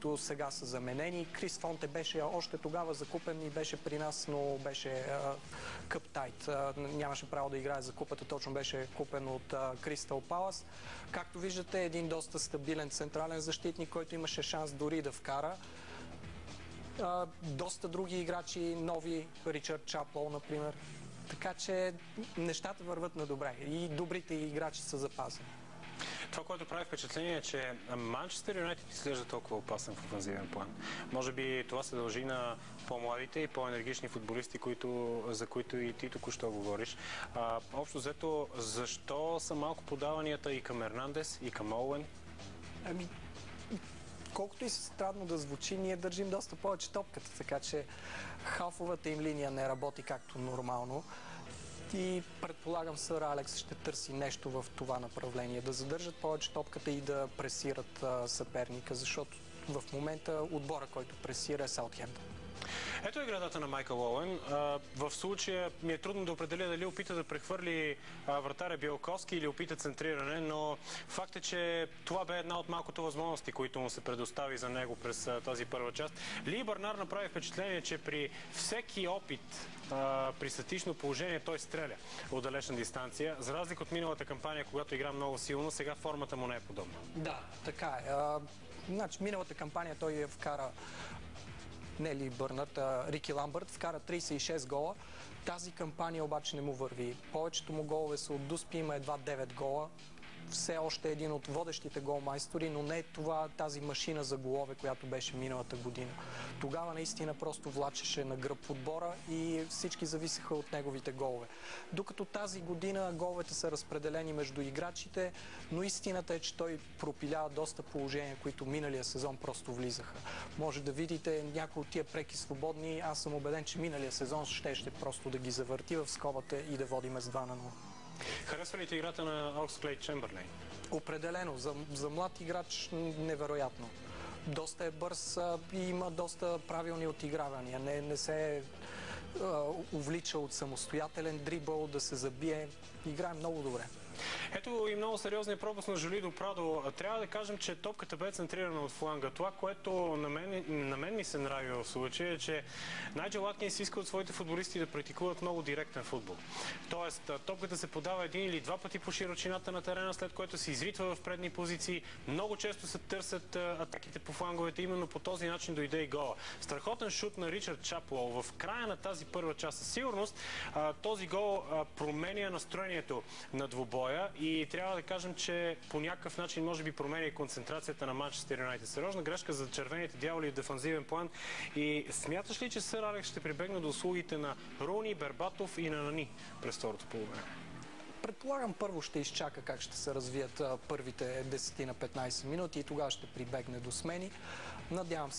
които сега са заменени. Крис Фонте беше още тогава закупен и беше при нас, но беше къптайт. Нямаше право да играе за купата, точно беше купен от Кристал Палас. Както виждате, един доста стабилен централен защитник, който имаше шанс дори да вкара. Доста други играчи, нови, Ричард Чаплоу, например. Така че нещата върват на добре и добрите играчи са запазени. Това, което прави впечатление е, че Манчестър Юнайтед изглежда толкова опасен в офанзивен план. Може би това се дължи на по-младите и по-енергични футболисти, за които и ти току-що говориш. Общо взето, защо са малко подаванията и към Ернандес, и към Оуен? Колкото и странно да звучи, ние държим доста повече топката, така че халфовата им линия не работи както нормално. И предполагам, сър Алекс ще търси нещо в това направление. Да задържат повече топката и да пресират съперника, защото в момента отбора, който пресира, е Саутхемптън. Ето играта на Майкъл Оуен. В случая ми е трудно да определя дали опита да прехвърли вратаря Биелковски или опита центриране, но факт е, че това бе една от малкото възможности, които му се предостави за него през тази първа част. Ли Бърнар направи впечатление, че при всеки опит при статично положение той стреля от далечна дистанция. За разлика от миналата кампания, когато игра много силно, сега формата му не е подобна. Да, така е. Значи, миналата кампания той я вкара не Ли Бърнар, Рики Ламбърт, вкара 36 гола. Тази кампания обаче не му върви. Повечето му голове са от Дуспи, има едва 9 гола. Все още един от водещите голмайстори, но не е това тази машина за голове, която беше миналата година. Тогава наистина просто влачеше на гръб отбора и всички зависеха от неговите голове. Докато тази година головете са разпределени между играчите, но истината е, че той пропилява доста положения, които миналия сезон просто влизаха. Може да видите някои от тия преки свободни. Аз съм убеден, че миналия сезон ще просто да ги завърти в скобата и да водиме с 2-0. Харесва ли ти играта на Оксклейд Чемберлейн? Определено. За млад играч невероятно. Доста е бърз и има доста правилни отигравания. Не се увлича от самостоятелен дрибъл, да се забие. Играе много добре. Ето и много сериозният пропуск на Жолидо Прадо. Трябва да кажем, че топката бе центрирана от фланга. Това, което на мен ми се нрави в случая, е, че Найджел Аткинс иска от своите футболисти да практикуват много директен футбол. Тоест, топката се подава един или два пъти по широчината на терена, след което се изритва в предни позиции. Много често се търсят атаките по фланговете. Именно по този начин дойде и гола. Страхотен шут на Ричард Чаплоу в края на тази първа част. Със сигурност този гол променя настроението на двубоя и трябва да кажем, че по някакъв начин може би променя и концентрацията на Манчестър Юнайтед. Сериозна грешка за червените дяволи в дефанзивен план. И смяташ ли, че сър Алекс ще прибегне до услугите на Руни, Бербатов и на Нани през второто полувреме? Предполагам, първо ще изчака как ще се развият първите 10 на 15 минути и тогава ще прибегне до смени. Надявам се